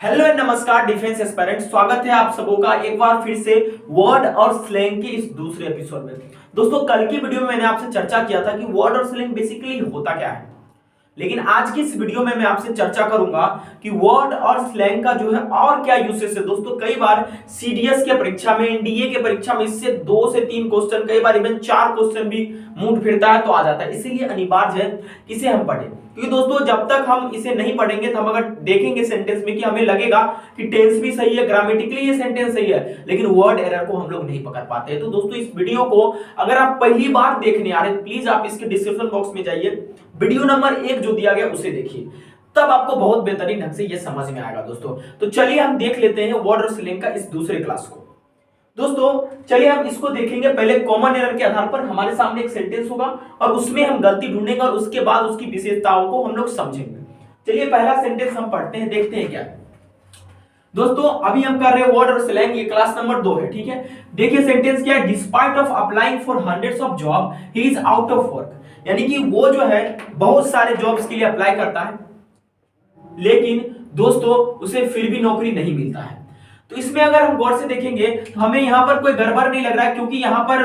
Hello and नमस्कार defence aspirant, स्वागत है आप सबों का एक बार फिर से वर्ड और स्लैंग के इस दूसरे एपिसोड में। दोस्तों, कल की वीडियो में मैंने आपसे चर्चा किया था कि वर्ड और स्लैंग बेसिकली होता क्या है, लेकिन आज की इस वीडियो में मैं आपसे चर्चा करूंगा कि वर्ड और स्लैंग का जो है और क्या यूसेज है। दोस्तों, कई बार सीडीएस के परीक्षा में, एनडीए के परीक्षा में इससे 2 से 3 क्वेश्चन, कई बार इवन 4 क्वेश्चन भी मूड फिरता है तो आ जाता है। इसीलिए अनिवार्य है इसे हम पढ़ें, क्योंकि दोस्तों जब तक हम इसे नहीं पढ़ेंगे तो हम अगर देखेंगे सेंटेंस में कि हमें लगेगा कि टेंस भी सही है, ग्रामेटिकली ये सेंटेंस सही है, लेकिन वर्ड एरर को हम लोग नहीं पकड़ पाते। तो दोस्तों, इस वीडियो को अगर आप पहली बार देखने आ रहे हैं, प्लीज आप इसके डिस्क्रिप्शन बॉक्स में जाइए, वीडियो नंबर 1 जो दिया गया उसे देखिए, तब आपको बहुत बेहतरीन ढंग से ये समझ में आएगा। दोस्तों, तो चलिए हम देख लेते हैं वर्ड और स्लैंग का इस दूसरे क्लास को। दोस्तों, चलिए हम इसको देखेंगे। पहले कॉमन एरर के आधार पर हमारे सामने एक सेंटेंस होगा और उसमें हम गलती ढूंढेंगे और उसके बाद उसकी विशेषताओं को हम लोग समझेंगे। चलिए पहला सेंटेंस हम पढ़ते हैं, देखते हैं क्या। दोस्तों, अभी हम कर रहे हैं वर्ड और स्लैंग, ये क्लास नंबर 2 है, ठीक है। देखिए सेंटेंस क्या है, despite of applying for hundreds of job he is out of work. यानी कि वो जो है बहुत सारे जॉब्स के लिए अप्लाई करता है, लेकिन दोस्तों उसे फिर भी नौकरी नहीं मिलता है। तो इसमें अगर हम गौर से देखेंगे तो हमें यहां पर कोई गड़बड़ नहीं लग रहा है, क्योंकि यहां पर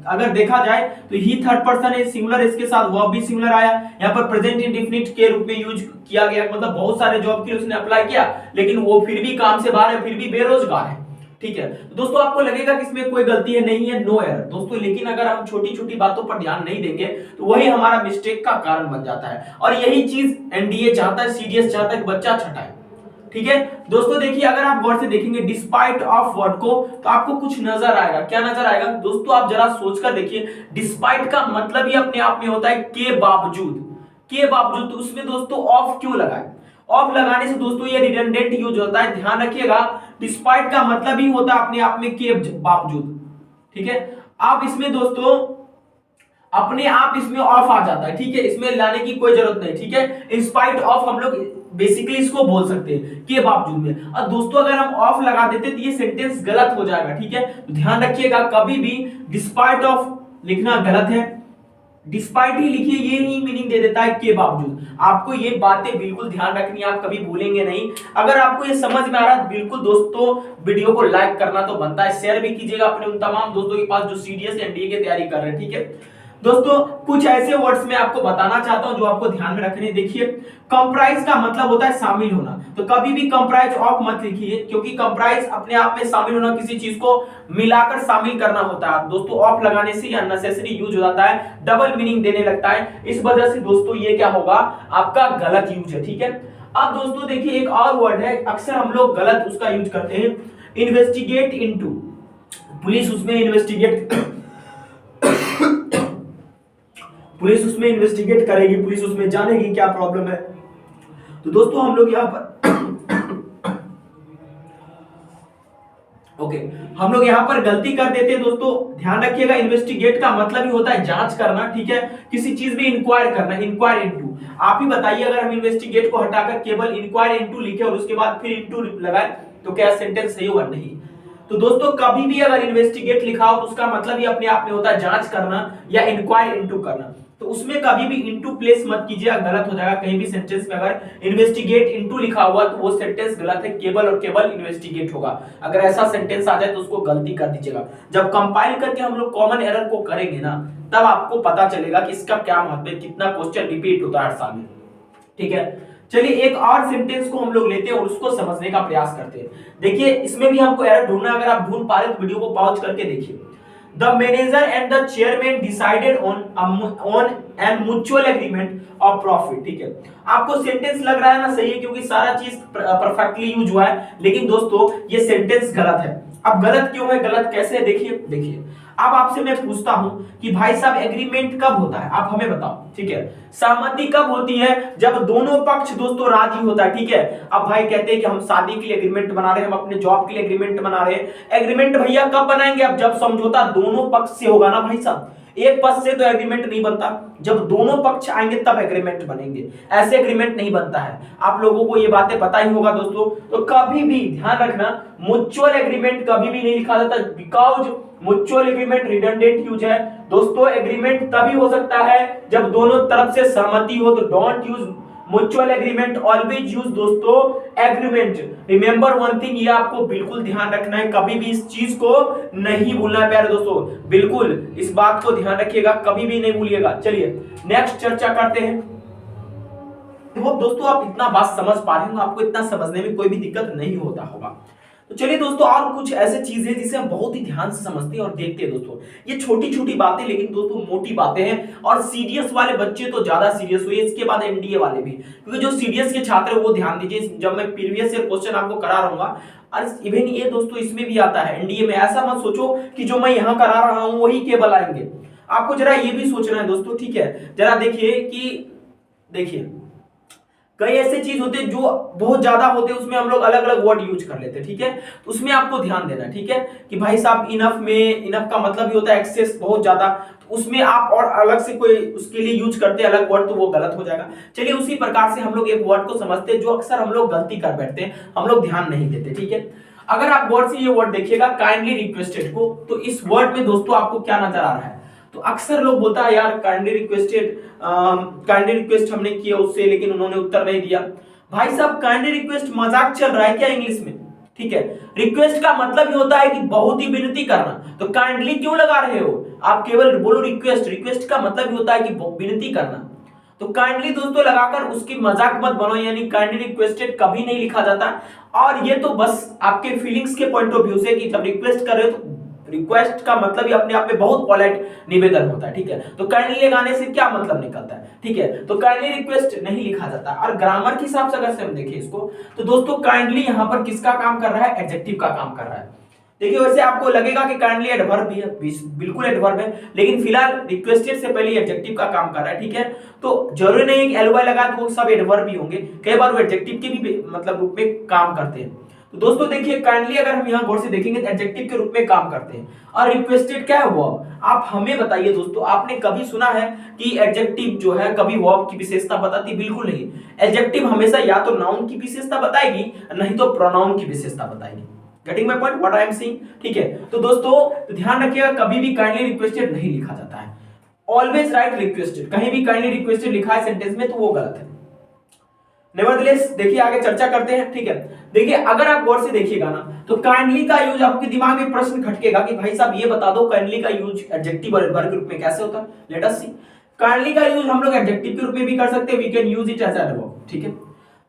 अगर देखा जाए तो ही थर्ड पर्सन है, सिंगुलर, इसके साथ वर्ब भी सिंगुलर आया। यहां पर प्रेजेंट इंडेफिनिट के रूप में यूज किया गया, मतलब बहुत सारे जॉब के लिए उसने अप्लाई किया, लेकिन वो फिर भी काम से बाहर है, फिर भी बेरोजगार है, ठीक है। तो दोस्तों आपको लगेगा कि इसमें कोई गलती है, नहीं है, नो एरर दोस्तों। लेकिन अगर हम छोटी छोटी बातों पर ध्यान नहीं देंगे तो वही हमारा मिस्टेक का कारण बन जाता है, और यही चीज एनडीए चाहता है, सीडीएस चाहता है कि बच्चा छटाए, ठीक है। दोस्तों देखिए, अगर आप गौर से देखेंगे डिस्पाइट ऑफ वर्ड को तो आपको कुछ नजर आएगा। क्या नजर आएगा दोस्तों, आप जरा सोचकर देखिए। डिस्पाइट का मतलब ही अपने आप में होता है के बावजूद, के बावजूद। तो उसमें दोस्तों ऑफ क्यों लगाए? ऑफ लगाने से दोस्तों ये रिडंडेंट यूज होता है, ध्यान रखिएगा। डिस्पाइट का मतलब ही होता है अपने आप में के बावजूद, ठीक है। आप इसमें दोस्तों अपने आप इसमें ऑफ आ जाता है, ठीक है, इसमें लाने की कोई जरूरत नहीं, ठीक है। इंस्पाइट ऑफ हम लोग बेसिकली इसको बोल सकते हैं के बावजूद में। और दोस्तों अगर हम ऑफ लगा देते तो ये सेंटेंस गलत हो जाएगा, ठीक है। तो ध्यान रखिएगा, कभी भी डिस्पाइट ऑफ लिखना गलत है, डिस्पाइट ही लिखिए, ये ही मीनिंग दे देता है के बावजूद। आपको ये बातें बिल्कुल ध्यान रखनी है, आप कभी भूलेंगे नहीं। अगर आपको ये समझ में आ रहा है बिल्कुल दोस्तों वीडियो को लाइक करना तो बनता है, शेयर भी कीजिएगा अपने उन तमाम दोस्तों के पास जो सीडीएस एनडीए की तैयारी कर रहे हैं, ठीक है। दोस्तों कुछ ऐसे वर्ड्स मैं आपको बताना चाहता हूं जो आपको ध्यान में रखने। देखिए, कंप्राइज का मतलब होता है शामिल होना, तो कभी भी कंप्राइज ऑफ मत लिखिए, क्योंकि कंप्राइज अपने आप में शामिल होना, किसी चीज को मिलाकर शामिल करना होता है। दोस्तों ऑफ लगाने से ये अननेसेसरी यूज हो जाता है, डबल मीनिंग देने लगता है, इस वजह से दोस्तों ये क्या होगा, आपका गलत यूज है, ठीक है। अब दोस्तों देखिए, एक और वर्ड है, अक्सर हम लोग गलत उसका यूज करते हैं, इन्वेस्टिगेट इनटू। पुलिस उसमें इन्वेस्टिगेट पुलिस उसमें इन्वेस्टिगेट करेगी, पुलिस उसमें जानेगी क्या प्रॉब्लम है। तो दोस्तों हम लोग यहां पर हम लोग यहां पर गलती कर देते हैं। दोस्तों ध्यान रखिएगा, इन्वेस्टिगेट का मतलब ही होता है जांच करना, ठीक है, किसी चीज में इंक्वायर करना, इंक्वायर इनटू। आप ही बताइए, अगर हम इन्वेस्टिगेट को हटाकर केवल इंक्वायर इनटू लिखे और उसके बाद फिर इनटू लगाए तो क्या सेंटेंस सही होगा? नहीं। तो दोस्तों कभी भी अगर इन्वेस्टिगेट लिखा हो तो उसका मतलब ही अपने आप में होता है जांच करना या इंक्वायर इनटू करना। तो उसमें कभी भी इनटू प्लेस मत कीजिएगा, गलत हो जाएगा। कहीं भी सेंटेंस में अगर इन्वेस्टिगेट इनटू लिखा हुआ तो वो सेंटेंस गलत है, केवल और केवल इन्वेस्टिगेट होगा। अगर ऐसा सेंटेंस आ जाए तो उसको गलती कर दीजिएगा। जब कंपाइल करके हम लोग कॉमन एरर को करेंगे ना, तब आपको पता चलेगा कि इसका क्या महत्व है, कितना क्वेश्चन रिपीट होता है हर साल में, ठीक है। चलिए एक और सेंटेंस को हम लोग लेते हैं और उसको समझने का प्रयास करते हैं। देखिए इसमें भी हमको एरर ढूंढना है, अगर आप ढूंढ पा रहे तो वीडियो को पॉज करके देखिए। The manager and the chairman decided on an mutual agreement of profit, ठीक है। आपको सेंटेंस लग रहा है ना सही है, क्योंकि सारा चीज परफेक्टली यूज हुआ है, लेकिन दोस्तों ये सेंटेंस गलत है। अब गलत क्यों है, गलत कैसे है, देखिए। अब आपसे मैं पूछता हूं कि भाई साहब एग्रीमेंट कब होता है, आप हमें बताओ, ठीक है। सहमति कब होती है? जब दोनों पक्ष दोस्तों राजी होता है, ठीक है। अब भाई कहते हैं कि हम शादी के लिए एग्रीमेंट बना रहे हैं, हम अपने जॉब के लिए एग्रीमेंट बना रहे हैं। एग्रीमेंट भैया कब बनाएंगे? अब जब समझौता दोनों पक्ष से होगा ना भाई साहब, एक पक्ष से तो एग्रीमेंट नहीं बनता, जब दोनों पक्ष आएंगे तब एग्रीमेंट बनेंगे, ऐसे एग्रीमेंट नहीं बनता है। आप लोगों को ये बातें पता ही होगा दोस्तों। तो कभी भी ध्यान रखना, म्यूचुअल एग्रीमेंट कभी भी नहीं लिखा जाता, because mutual agreement redundant use है दोस्तों। एग्रीमेंट तभी हो सकता है जब दोनों तरफ से सहमति हो, तो don't use mutual agreement, always use दोस्तों एग्रीमेंट। रिमेंबर वन थिंग, ये आपको बिल्कुल ध्यान रखना है, कभी भी इस चीज को नहीं भूलना है प्यारे दोस्तों, बिल्कुल इस बात को ध्यान रखिएगा, कभी भी नहीं भूलिएगा। चलिए नेक्स्ट चर्चा करते हैं। दोस्तों आप इतना बात समझ पा रहे हो, आपको इतना समझने में कोई भी दिक्कत नहीं होता होगा। तो चलिए दोस्तों, और कुछ ऐसे चीजें जिसे हम बहुत ही ध्यान से समझते हैं और देखते हैं दोस्तों। ये छोटी छोटी बातें लेकिन दोस्तों मोटी बातें हैं, और सीडीएस वाले बच्चे तो ज्यादा सीरियस हुए, इसके बाद एनडीए वाले भी, क्योंकि जो सीडीएस के छात्र है वो ध्यान दीजिए, जब मैं प्रीवियस ईयर क्वेश्चन आपको करा रहूंगा, और इवन ये दोस्तों इसमें भी आता है एनडीए में। ऐसा मत सोचो कि जो मैं यहाँ करा रहा हूँ वही केवल आएंगे, आपको जरा ये भी सोचना है दोस्तों, ठीक है। जरा देखिए कि देखिए कई ऐसे चीज होते हैं जो बहुत ज्यादा होते हैं, उसमें हम लोग अलग अलग वर्ड यूज कर लेते हैं, ठीक है। तो उसमें आपको ध्यान देना, ठीक है, कि भाई साहब इनफ में, इनफ का मतलब ही होता है एक्सेस, बहुत ज्यादा, तो उसमें आप और अलग से कोई उसके लिए यूज करते हैं अलग वर्ड, तो वो गलत हो जाएगा। चलिए उसी प्रकार से हम लोग एक वर्ड को समझते हैं जो अक्सर हम लोग गलती कर बैठते हैं, हम लोग ध्यान नहीं देते, ठीक है। अगर आप वर्ड से ये वर्ड देखिएगा काइंडली रिक्वेस्टेड को, तो इस वर्ड में दोस्तों आपको क्या नजर आ रहा है, तो अक्सर लोग बोलता है यार काइंडली रिक्वेस्ट हमने किया उससे, लेकिन उन्होंने उत्तर नहीं दिया। भाई साहब काइंडली रिक्वेस्ट मजाक चल रहा है क्या इंग्लिश में, ठीक है। रिक्वेस्ट का मतलब ही होता है कि बहुत ही विनती करना, तो काइंडली क्यों लगा रहे हो, आप केवल बोलो रिक्वेस्ट, रिक्वेस्ट का मतलब ही होता है कि विनती करना, तो काइंडली दोस्तों लगाकर उसकी मजाक मत बनो, यानी काइंडली रिक्वेस्टेड कभी नहीं लिखा जाता। और ये तो बस आपके फीलिंग्स के पॉइंट ऑफ व्यू से कि जब रिक्वेस्ट कर रहे हो, तो रिक्वेस्ट का मतलब ही अपने आप में बहुत पोलाइट निवेदन होता है, ठीक है। तो काइंडली लगाने से क्या मतलब निकलता है, ठीक है, तो काइंडली रिक्वेस्ट नहीं लिखा जाता। और ग्रामर के हिसाब से अगर से हम देखें इसको, तो दोस्तों काइंडली यहां पर किसका काम कर रहा है, एडजेक्टिव का काम कर रहा है। देखिए वैसे आपको लगेगा कि काइंडली एडवर्ब भी है, बिल्कुल एडवर्ब है, लेकिन फिलहाल रिक्वेस्टेड से पहले एडजेक्टिव का काम कर रहा है, ठीक है। तो जरूरी नहीं है कि एलवाई लगा तो वो सब एडवर्ब ही होंगे, कई बार वो एडजेक्टिव के भी मतलब रूप में काम करते हैं। तो दोस्तों देखिए काइंडली अगर हम यहाँ गौर से देखेंगे तो एडजेक्टिव के रूप में काम करते हैं, और रिक्वेस्टेड क्या है, वर्ब। आप हमें बताइए दोस्तों, आपने कभी सुना है कि एडजेक्टिव जो है कभी वर्ब की विशेषता बताती, बिल्कुल नहीं। एडजेक्टिव हमेशा या तो नाउन की विशेषता बताएगी, नहीं तो प्रोनाउन की विशेषता बताएगी। Getting my point, what I am saying, ठीक है। तो दोस्तों ध्यान रखिएगा, कभी भी काइंडली रिक्वेस्टेड नहीं लिखा जाता है, ऑलवेज राइट रिक्वेस्टेड। कहीं भी काइंडली रिक्वेस्टेड लिखा है सेंटेंस में तो वो गलत है। नेवरदलेस देखिए आगे चर्चा करते हैं, ठीक है। देखिए अगर आप गौर से देखिएगा ना, तो काइंडली का यूज आपके दिमाग में प्रश्न खटकेगा कि भाई साहब ये बता दो काइंडली का यूज एडजेक्टिव और एडवर्ब के रूप में कैसे होता है। लेट अस सी। काइंडली का यूज हम लोग एडजेक्टिव के रूप में भी कर सकते हैं, we can use it as adverb, ठीक है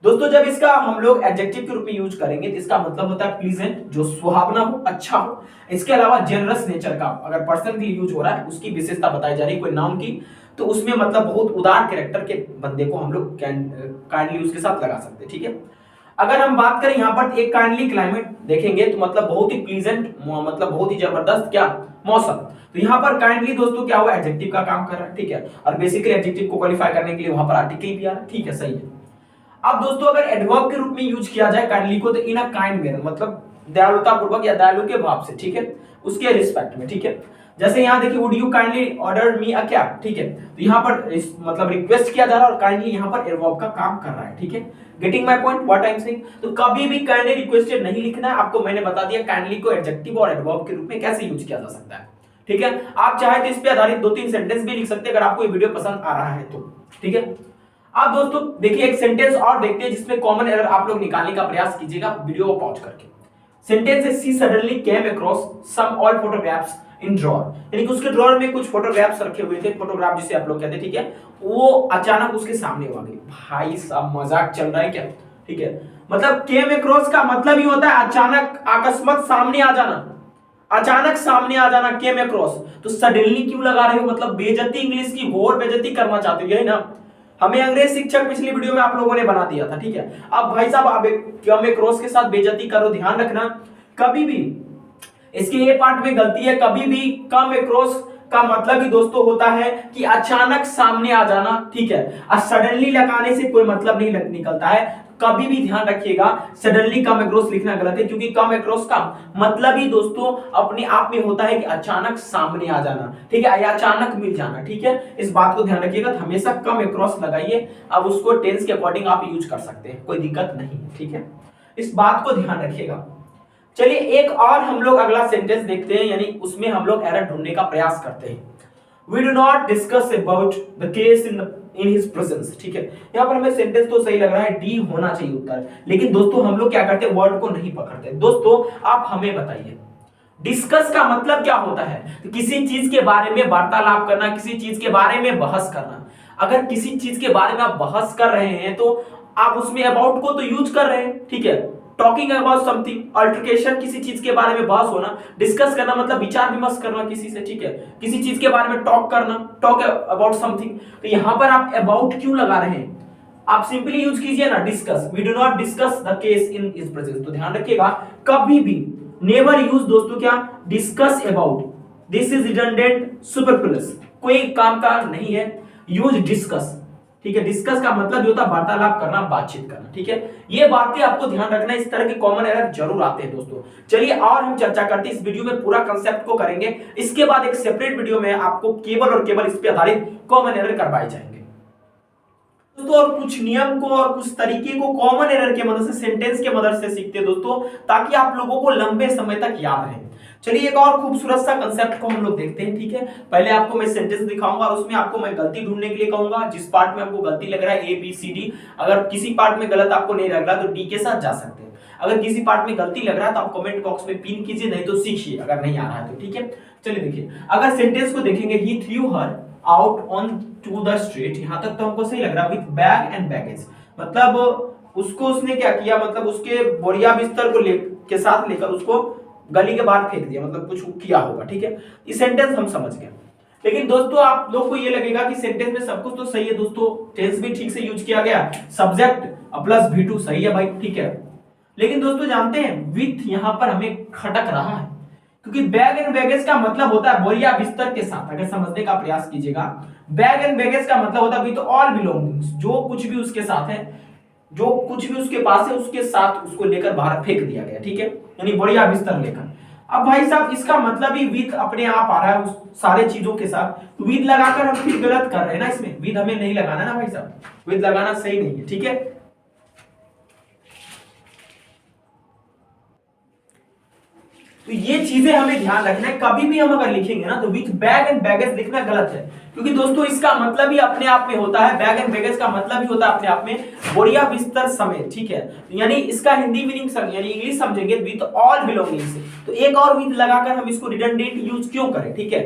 दोस्तों। जब इसका हम लोग एडजेक्टिव के रूप में यूज करेंगे तो इसका मतलब होता है प्लीजेंट, जो सुहावना हो, अच्छा हो। इसके अलावा जेनरस नेचर का, अगर पर्सन के लिए यूज हो रहा है, उसकी विशेषता बताई जा रही है कोई नाउन की, तो उसमें मतलब बहुत उदार कैरेक्टर के बंदे को हम लोग काइंडली उसके साथ लगा सकते हैं, ठीक है। अगर हम बात करें यहाँ पर एक काइंडली क्लाइमेट देखेंगे तो मतलब बहुत ही प्लीजेंट, मतलब बहुत ही जबरदस्त क्या मौसम, तो यहाँ पर काइंडली दोस्तों क्या हुआ, एडजेक्टिव का काम कर रहा है, ठीक है। और बेसिकली एडजेक्टिव को क्वालिफाई करने के लिए वहां पर आर्टिकल भी आ रहा है, ठीक है, सही है। अब दोस्तों अगर एडवर्ब के रूप में यूज किया जाए काइंडली को, तो इन अ काइंड मैनर, मतलब दयालुता पूर्वक या दयालु के भाव से, ठीक है, उसके रिस्पेक्ट में, ठीक है। जैसे यहाँ देखिए would you kindly order me a cab, ठीक है, तो यहाँ पर मतलब रिक्वेस्ट किया जा रहा है और काइंडली यहाँ पर एडवर्ब का काम कर रहा है, ठीक है। Getting my point, what I am saying. तो कभी भी काइंडली रिक्वेस्टेड नहीं लिखना है, आपको मैंने बता दिया काइंडली को एडजेक्टिव और एडवर्ब के रूप में कैसे यूज किया जा सकता है, ठीक है। आप चाहे तो इस पे आधारित 2-3 सेंटेंस भी लिख सकते हैं अगर आपको ये वीडियो पसंद आ रहा है तो, ठीक है। अब दोस्तों देखिए एक सेंटेंस और देखते हैं जिसमें कॉमन एरर आप लोग निकालने का प्रयास कीजिएगा वीडियो को पॉज करके। सेंटेंस है she suddenly came across some all photographs in drawer, यानी कि उसके ड्रॉअर में कुछ फोटोग्राफ्स रखे हुए थे, फोटोग्राफ जिसे आप लोग कहते हैं, ठीक है, वो अचानक उसके सामने आ गई। भाई साहब मजाक चल रहा है क्या, ठीक है। मतलब केम अक्रॉस का मतलब ही होता है अचानक, अकस्मात सामने आ जाना, अचानक सामने आ जाना, केम अक्रॉस। तो सडनली क्यों लगा रहे हो, मतलब बेइज्जती इंग्लिश की घोर बेइज्जती करना चाहते हो, यही ना। हमें अंग्रेज शिक्षक पिछली वीडियो में आप लोगों ने बना दिया था, ठीक है। अब भाई साहब अब कम क्रॉस के साथ बेइज्जती करो, ध्यान रखना कभी भी इसके ये पार्ट में गलती है। कभी भी कम क्रॉस का मतलब ही दोस्तों होता है कि अचानक सामने आ जाना, ठीक है। और सडनली लगाने से कोई मतलब नहीं निकलता है, कभी भी ध्यान रखिएगा। सडनली कम अक्रॉस लिखना गलत है, क्योंकि कम अक्रॉस का मतलब ही दोस्तों अपने आप में होता है कि अचानक सामने आ जाना, ठीक है, या अचानक मिल जाना, ठीक है। इस बात को ध्यान रखिएगा, तो हमेशा कम अक्रॉस लगाइए। अब उसको टेंस के अकॉर्डिंग आप यूज कर सकते हैं, कोई दिक्कत नहीं है, ठीक है। इस बात को ध्यान रखिएगा। चलिए एक और हम लोग अगला सेंटेंस देखते हैं, यानी उसमें हम लोग एरर ढूंढने का प्रयास करते हैं। We do not discuss about the case in the in his presence, ठीक है। यहाँ पर हमें सेंटेंस तो सही लग रहा है, डी होना चाहिए उत्तर, लेकिन दोस्तों हम लोग क्या करते हैं, वर्ड को नहीं पकड़ते। दोस्तों आप हमें बताइए डिस्कस का मतलब क्या होता है? तो किसी चीज के बारे में वार्तालाप करना, किसी चीज के बारे में बहस करना। अगर किसी चीज के बारे में आप बहस कर रहे हैं तो आप उसमें अबाउट को तो यूज कर रहे हैं, ठीक है। टॉकिंग अबाउट समथिंग, अल्टरकेशन किसी चीज के बारे में बहस होना, डिस्कस करना मतलब विचार विमर्श करना किसी से, ठीक है। किसी चीज के बारे में टॉक करना, टॉक अबाउट समथिंग। तो यहां पर आप अबाउट क्यों लगा रहे हैं? आप सिंपली यूज कीजिए ना discuss, we do not discuss the case in his presence. तो ध्यान रखिएगा कभी भी नेवर यूज दोस्तों क्या, discuss about, this is redundant superfluous, कोई काम का नहीं है, यूज डिस्कस, ठीक है। डिस्कस का मतलब होता है वार्तालाप करना, बातचीत करना, ठीक है। ये बातें आपको ध्यान रखना, इस तरह के कॉमन एरर जरूर आते हैं दोस्तों। चलिए और हम चर्चा करते हैं, इस वीडियो में पूरा कंसेप्ट को करेंगे, इसके बाद एक सेपरेट वीडियो में आपको केवल और केवल इस पे आधारित कॉमन एरर करवाए जाएंगे दोस्तों। और कुछ नियम को और कुछ तरीके को कॉमन एरर के मदद से, सेंटेंस के मदद से सीखते हैं दोस्तों, ताकि आप लोगों को लंबे समय तक याद रहे। चलिए एक और खूबसूरत सा कंसेप्ट को हम लोग देखते हैं, ठीक है। पहले आपको मैं सेंटेंस दिखाऊंगा और उसमें आपको मैं गलती ढूंढने के लिए कहूंगा, जिस पार्ट में आपको गलती लग रहा है ए बी सी डी, अगर किसी पार्ट में गलत आपको नहीं लग रहा तो डी के साथ जा सकते हैं। अगर किसी पार्ट में गलती लग रहा है तो आप कमेंट बॉक्स में पिन कीजिए, नहीं तो सीखिए अगर नहीं आ रहा है तो, ठीक है। चलिए देखिए, अगर सेंटेंस को देखेंगे, he threw her out on to the street, यहां तक तो हमको सही लग रहा है, विद बैग एंड बैगेज, मतलब उसको उसने क्या किया, मतलब उसके बोरिया बिस्तर को के साथ लेकर उसको गली के बाहर फेंक दिया, मतलब कुछ किया होगा, ठीक है। इस सेंटेंस हम समझ गए। लेकिन दोस्तों आप लोग को ये लगेगा कि सेंटेंस में सब कुछ तो सही है दोस्तों, टेंस भी ठीक से यूज किया गया, सब्जेक्ट प्लस V2 सही है भाई, ठीक है। लेकिन दोस्तों जानते हैं विथ यहां पर हमें खटक रहा है, क्योंकि बैग एंड बैगेज का मतलब होता है बोरिया बिस्तर के साथ। अगर समझने का प्रयास कीजिएगा, बैग एंड बैगेज का मतलब होता है विथ ऑल बिलोंगिंग्स, जो कुछ भी उसके साथ है, जो कुछ भी उसके पास है उसके साथ उसको लेकर बाहर फेंक दिया गया, ठीक है, यानी बढ़िया बिस्तर लेकर। अब भाई साहब इसका मतलब ही विद अपने आप आ रहा है उस सारे चीजों के साथ, तो विद लगाकर हम फिर गलत कर रहे हैं ना, इसमें विद हमें नहीं लगाना ना भाई साहब, विद लगाना सही नहीं है, ठीक है। तो ये चीजें हमें ध्यान रखना है, कभी भी हम अगर लिखेंगे ना तो विथ बैग एंड बैगेज लिखना गलत है, क्योंकि दोस्तों इसका मतलब ही अपने आप में होता है, बैग एंड बैगेज का मतलब ही होता है अपने आप में बोरिया बिस्तर समेत, ठीक है। यानी इसका हिंदी मीनिंग यानी इंग्लिश समझेंगे विथ ऑल बिलोंगिंग्स, तो एक और विथ लगाकर हम इसको रिडंडेंट यूज क्यों करें, ठीक है।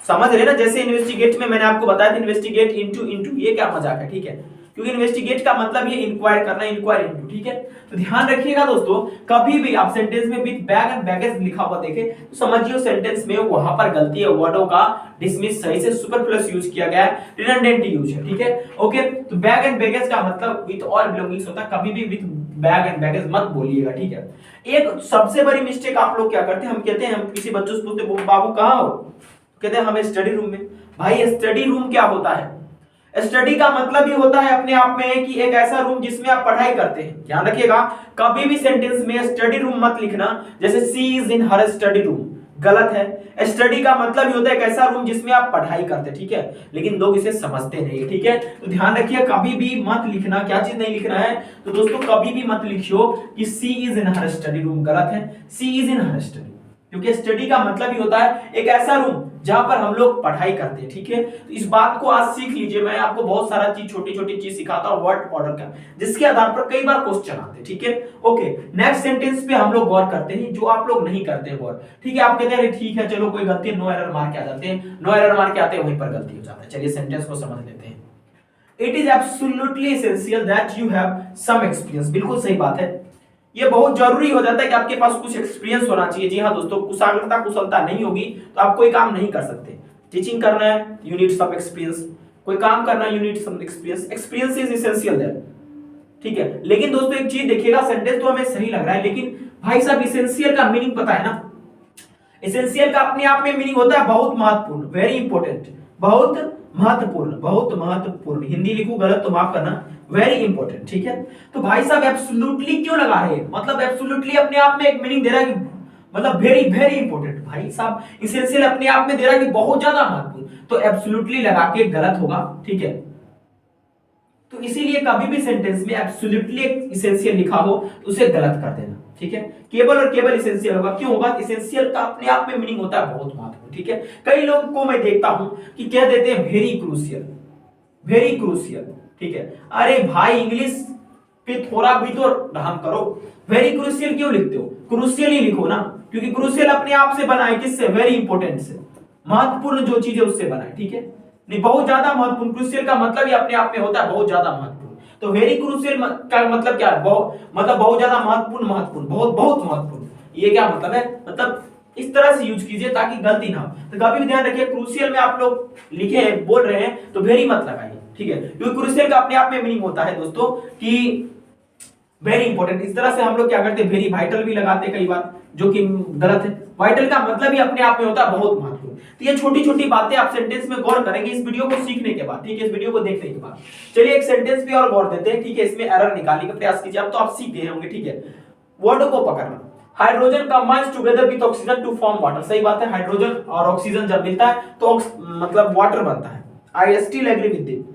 समझ रहे ना, जैसे इन्वेस्टिगेट में मैंने आपको बताया था, इन्वेस्टिगेट इनटू, ये क्या मजाक है, ठीक है, क्योंकि इन्वेस्टिगेट का मतलब ये इंक्वायर करना, इंक्वायर इनटू, ठीक है। तो ध्यान रखिएगा दोस्तों, कभी भी आप सेंटेंस में विद बैग एंड बैगेज लिखा हुआ देखें तो समझिए सेंटेंस में वहां पर गलती है, वर्डों का डिसमिस सही से सुपरफ्लुअस यूज किया गया है, रिडंडेंट यूज है, ठीक है, ओके। तो बैग एंड बैगेज का मतलब विद ऑल बिलोंगिंग्स होता है, कभी भी विद बैग एंड बैगेज मत बोलिएगा, ठीक है। एक सबसे बड़ी मिस्टेक आप लोग क्या करते हैं, हम कहते हैं, हम किसी बच्चों से पूछते बाबू कहाँ हो, कहते हैं हमें स्टडी रूम में। भाई स्टडी रूम क्या होता है? स्टडी का मतलब ही होता है अपने आप में कि एक ऐसा रूम जिसमें आप पढ़ाई करते हैं। ध्यान रखिएगा, कभी भी सेंटेंस में स्टडी रूम मत लिखना, जैसे she is in her study room, गलत है। स्टडी का मतलब ही होता है एक ऐसा रूम जिसमें आप पढ़ाई करते हैं, ठीक है, लेकिन लोग इसे समझते नहीं, ठीक है। तो ध्यान रखिए कभी भी मत लिखना, क्या चीज नहीं लिखना है तो दोस्तों, कभी भी मत लिखियो कि she is in her study room, गलत है, she is in her study, क्योंकि स्टडी का मतलब ही होता है एक ऐसा रूम जहां पर हम लोग पढ़ाई करते हैं, ठीक है। तो इस बात को आज सीख लीजिए, मैं आपको बहुत सारा चीज, छोटी छोटी चीज सिखाता हूं वर्ड ऑर्डर का, जिसके आधार पर कई बार क्वेश्चन आते हैं, ठीक है, ओके। नेक्स्ट सेंटेंस पे हम लोग गौर करते हैं, जो आप लोग नहीं करते हैं गौर, ठीक है। आप कहते हैं ठीक है चलो कोई गलती, नो एरर मार के आ जाते हैं, नो एरर मार के आते हैं वहीं पर गलती हो जाता है। चलिए सेंटेंस को समझ लेते हैं। It is absolutely essential that you have some experience, बिल्कुल सही बात है, ये बहुत जरूरी हो जाता है कि आपके पास कुछ एक्सपीरियंस होना चाहिए। जी हाँ दोस्तों, कुशाग्रता कुशलता नहीं होगी तो आप कोई काम नहीं कर सकते। टीचिंग करना है, यू नीड सम एक्सपीरियंस, कोई काम करना है, you need some experience, experience is essential there, ठीक है। लेकिन दोस्तों एक चीज देखिएगा, सेंटेंस तो हमें सही लग रहा है, लेकिन भाई साहब एसेंशियल का मीनिंग पता है ना, एसेंशियल का अपने आप में मीनिंग होता है बहुत महत्वपूर्ण, वेरी इंपॉर्टेंट, बहुत महत्वपूर्ण, बहुत महत्वपूर्ण, हिंदी लिखूं गलत तो माफ करना, वेरी इंपॉर्टेंट, ठीक है। तो भाई साहब एब्सोल्युटली क्यों लगा रहे हैं, मतलब एब्सोल्युटली अपने आप में एक मीनिंग दे रहा है कि मतलब वेरी वेरी इंपॉर्टेंट, भाई साहब एसेंशियल अपने आप में दे रहा है कि बहुत ज्यादा महत्वपूर्ण, तो एब्सोल्युटली लगा के गलत होगा, ठीक है। तो इसीलिए कभी भी सेंटेंस में एब्सोल्युटली एसेंशियल लिखा हो तो उसे गलत कर देना, ठीक है। केवल और केवल एसेंशियल होगा, क्यों होगा? एसेंशियल का अपने आप में मीनिंग होता है बहुत महत्वपूर्ण, ठीक है। कई लोगों को मैं देखता हूं कि कह देते हैं वेरी क्रूशियल, वेरी क्रूशियल। ठीक है, अरे भाई इंग्लिश पे थोड़ा भी तो रहम करो। वेरी क्रूशियल क्यों लिखते हो? क्रूशियल ही लिखो ना, क्योंकि क्रूशियल अपने आप से बना है, किससे? वेरी इंपॉर्टेंट से, महत्वपूर्ण जो चीज है उससे बना है। ठीक है, नहीं बहुत ज्यादा महत्वपूर्ण, क्रूशियल का मतलब ही अपने आप में होता है बहुत ज्यादा महत्वपूर्ण। तो वेरी क्रूशियल का मतलब क्या है? मतलब बहुत ज्यादा महत्वपूर्ण, महत्वपूर्ण, बहुत बहुत महत्वपूर्ण। ये क्या मतलब है? मतलब इस तरह से यूज कीजिए ताकि गलती ना हो। तो कभी भी ध्यान रखिए, क्रूशियल में आप लोग लिखे हैं, बोल रहे हैं तो वेरी मत लगाइए। ठीक है, क्योंकि क्रूशियल का अपने आप में मीनिंग होता है दोस्तों कि वेरी इंपॉर्टेंट। इस तरह से हम लोग क्या करते हैं, वेरी वाइटल भी लगाते हैं कई बार, जो कि गलत है। वाइटल का मतलब ही अपने आप में होता है बहुत महत्वपूर्ण। तो ये छोटी छोटी बातें आप सेंटेंस में गौर करेंगे इस वीडियो को सीखने के बाद। ठीक है, इस वीडियो को देखने के बाद चलिए एक सेंटेंस पे और गौर देते हैं। ठीक है, इसमें एरर निकालने का प्रयास कीजिए। अब तो आप सीख गए होंगे। ठीक है, वर्ड को पकड़ना, hydrogen combines together with oxygen to form water. सही बात है, हाइड्रोजन और ऑक्सीजन जब मिलता है तो मतलब वाटर बनता है। I still agree with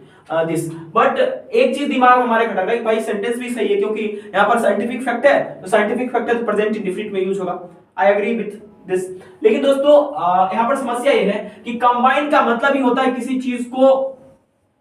this, but एक चीज दिमाग में हमारे खटक रहा है भाई, सेंटेंस भी सही है क्योंकि यहाँ पर साइंटिफिक फैक्ट है, तो साइंटिफिक फैक्ट है तो प्रेजेंट इंडेफिनिट में यूज होगा। I agree with this. लेकिन दोस्तों यहाँ पर समस्या ये है कि कंबाइन का मतलब ही होता है किसी चीज को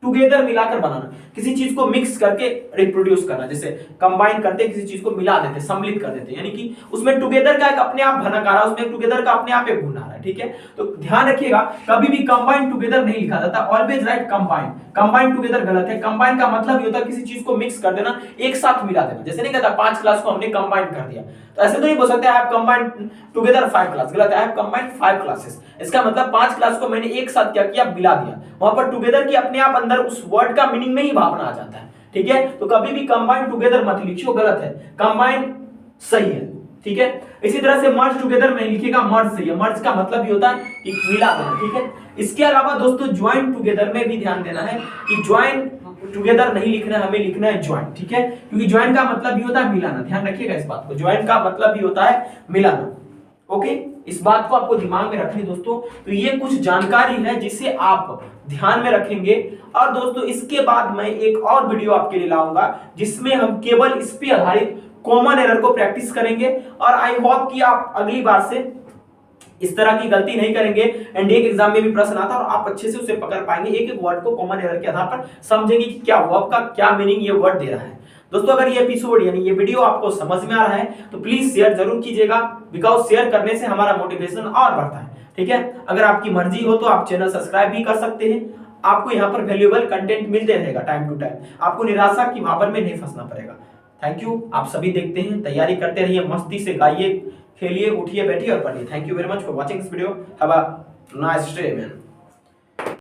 टुगेदर मिलाकर बनाना, किसी चीज को मिक्स करके रिप्रोड्यूस करना। जैसे कंबाइन करते किसी चीज को मिला देते, सम्मिलित कर देते, यानी कि उसमें टुगेदर का एक अपने आप भनक आ रहा है, उसमें टुगेदर का अपने आप एक गुण आ रहा है। ठीक है, तो ध्यान रखिएगा कभी भी कंबाइन टुगेदर नहीं लिखा जाता, always right combine. Combine together गलत है। कंबाइन का मतलब ये होता है किसी चीज को मिक्स कर देना, एक साथ मिला देना। जैसे नहीं कहता 5 क्लास को हमने कंबाइन कर दिया, तो ऐसे तो नहीं बोल सकते I have combined together 5 class, गलत है। आई हैव कंबाइंड 5 क्लासेस, इसका मतलब 5 क्लास को मैंने एक साथ क्या किया, मिला दिया। वहां पर टुगेदर की अपने आप अंदर उस वर्ड का मीनिंग में ही भावना आ जाता है। ठीक है, तो कभी भी कंबाइन टुगेदर मत लिखियो, गलत है। कंबाइन सही है। ठीक है, इसी तरह से मर्ज टुगेदर में लिखिएगा, मर्ज सही है। मर्ज का मतलब ये होता है कि मिला देना। ठीक है, इसके अलावा दोस्तों ज्वाइन टुगेदर में भी ध्यान देना है कि ज्वाइन टुगेदर नहीं लिखना है, हमें लिखना है ज्वाइन। ठीक है, क्योंकि ज्वाइन का मतलब भी होता है मिलाना। ध्यान रखिएगा इस बात को, ज्वाइन का मतलब भी होता है मिलाना। ओके, इस बात को आपको दिमाग में रखनी दोस्तों। तो ये कुछ जानकारी है जिसे आप ध्यान में रखेंगे। और दोस्तों इसके बाद मैं एक और वीडियो आपके लिए लाऊंगा जिसमें हम केवल इस पे आधारित कॉमन एरर को प्रैक्टिस करेंगे। और आई होप कि आप अगली बार से इस तरह की गलती नहीं करेंगे। एनडीए के एग्जाम में भी प्रश्न आता है और आप अच्छे से उसे पकड़ पाएंगे, एक एक वर्ड को कॉमन एरर के आधार पर समझेंगे कि क्या वर्ब का क्या मीनिंग ये वर्ड दे रहा है। दोस्तों अगर ये एपिसोड यानी ये वीडियो आपको समझ में आ रहा है तो प्लीज शेयर जरूर कीजिएगा, बिकॉज शेयर करने से हमारा मोटिवेशन और बढ़ता है। ठीक है, अगर आपकी मर्जी हो तो आप चैनल सब्सक्राइब भी कर सकते हैं। आपको यहाँ पर वैल्यूएबल कंटेंट मिलते रहेगा टाइम टू टाइम, आपको निराशा की भावर में नहीं फंसना पड़ेगा। थैंक यू, आप सभी देखते हैं, तैयारी करते रहिए, मस्ती से गाइए, खेलिए, उठिए, बैठिए और पढ़िए। Thank you very much for watching this video. Have a nice day man.